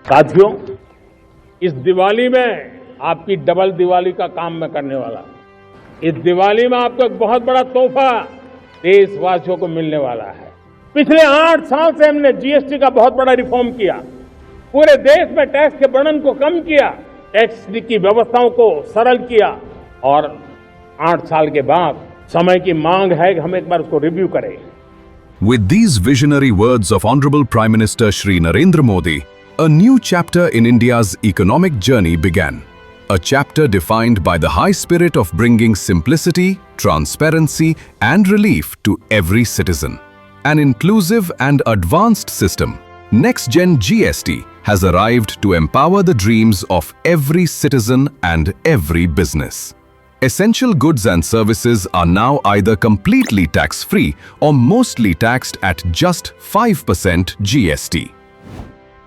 साथियों, इस दिवाली में आपकी डबल दिवाली का काम मैं करने वाला हूं। इस दिवाली में आपको एक बहुत बड़ा तोहफा देशवासियों को मिलने वाला है। पिछले 8 साल से हमने जीएसटी का बहुत बड़ा रिफॉर्म किया, पूरे देश में टैक्स के बर्डन को कम किया, टैक्स की व्यवस्थाओं को सरल किया और 8 साल के बाद समय की मांग है कि हम एक बार उसको रिव्यू करें। With these visionary words of Honorable Prime Minister Shri Narendra Modi, a new chapter in India's economic journey began. A chapter defined by the high spirit of bringing simplicity, transparency, and relief to every citizen. An inclusive and advanced system, NextGen GST has arrived to empower the dreams of every citizen and every business. Essential goods and services are now either completely tax-free or mostly taxed at just 5% GST.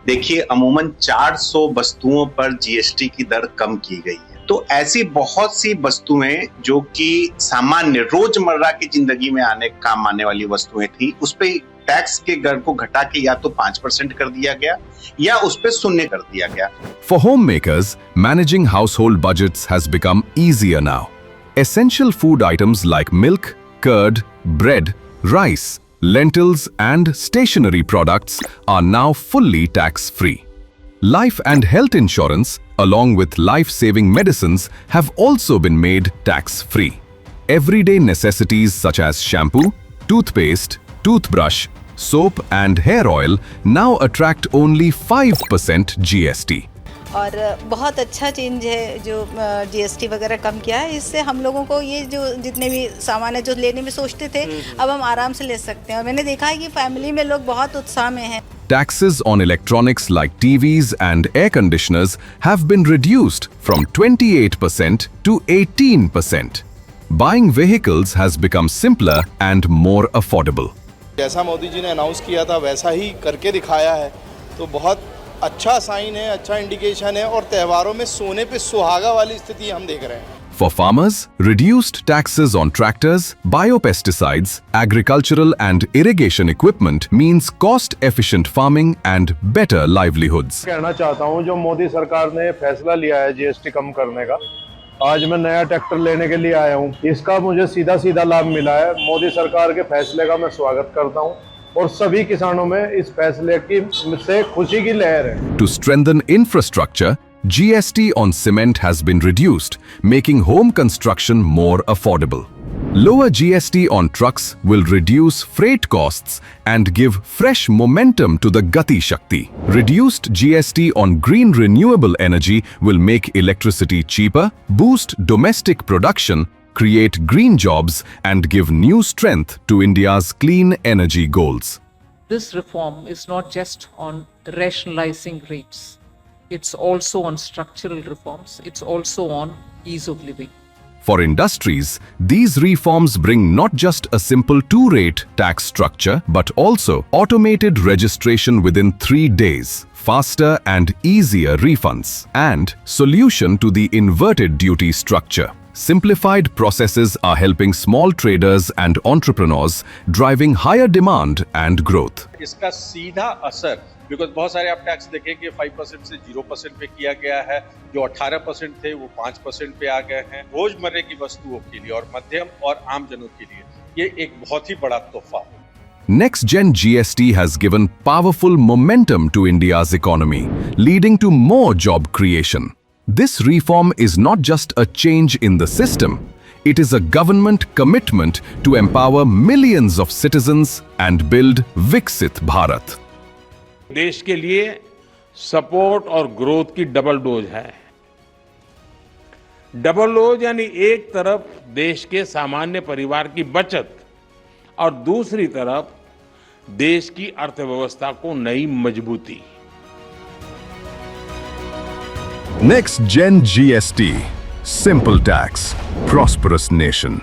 देखिए, अमूमन 400 वस्तुओं पर GST की दर कम की गई है। तो ऐसी बहुत सी वस्तुएं जो कि सामान्य रोजमर्रा की जिंदगी में काम आने वाली वस्तुएं थी, उस पे टैक्स के दर को घटा के या तो 5% कर दिया गया या उस पे 0 कर दिया गया। For homemakers, managing household budgets has become easier now. Essential food items like milk, curd, bread, rice, lentils and stationery products are now fully tax-free. Life and health insurance, along with life-saving medicines, have also been made tax-free. Everyday necessities such as shampoo, toothpaste, toothbrush, soap and hair oil now attract only 5% GST. और बहुत अच्छा change है जो GST वगैरह कम किया है। इससे हम लोगों को ये जो जितने भी सामान है जो लेने में सोचते थे, अब हम आराम से ले सकते हैं। और मैंने देखा है कि फैमिली में लोग बहुत उत्साह में हैं। Taxes on electronics like TVs and air conditioners have been reduced from 28% to 18%. Buying vehicles has become simpler and more affordable. जैसा मोदी जी ने अनाउंस किया था वैसा ही करके दिखाया है, तो बहुत अच्छा साइन है, अच्छा इंडिकेशन है और त्योहारों में सोने पे सुहागा वाली स्थिति हम देख रहे हैं। For farmers, reduced taxes on tractors, biopesticides, agricultural and irrigation equipment means cost-efficient farming and better livelihoods. कहना चाहता हूं, जो मोदी सरकार ने फैसला लिया है जीएसटी कम करने का, आज मैं नया ट्रैक्टर लेने के लिए आया हूं। इसका मुझे सीधा लाभ मिला है। मोदी सरकार के फैसले का मैं स्वागत करता हूं और सभी किसानों में इस फैसले की से खुशी की लहर है। To strengthen infrastructure, GST on cement has been reduced, making home construction more affordable. Lower GST on trucks will reduce freight costs and give fresh momentum to the Gati Shakti. Reduced GST on green renewable energy will make electricity cheaper, boost domestic production, create green jobs and give new strength to India's clean energy goals. This reform is not just on rationalizing rates. It's also on structural reforms. It's also on ease of living. For industries, these reforms bring not just a simple 2-rate tax structure, but also automated registration within 3 days, faster and easier refunds, and solution to the inverted duty structure. Simplified processes are helping small traders and entrepreneurs, driving higher demand and growth. इसका सीधा असर, because बहुत सारे आप tax देखें कि 5% से 0% पे किया गया है, जो 18% थे वो 5% पे आ गए हैं। रोजमर्रे की वस्तुओं के लिए और मध्यम और आम जनों के लिए ये एक बहुत ही बड़ा तोहफा है। NextGen GST has given powerful momentum to India's economy, leading to more job creation. This reform is not just a change in the system, it is a government commitment to empower millions of citizens and build Viksit Bharat. देश के लिए support और growth की double dose है। Double dose यानी एक तरफ देश के सामान्य परिवार की बचत और दूसरी तरफ देश की अर्थव्यवस्था को नई मजबूती। NextGen GST. Simple tax. Prosperous nation.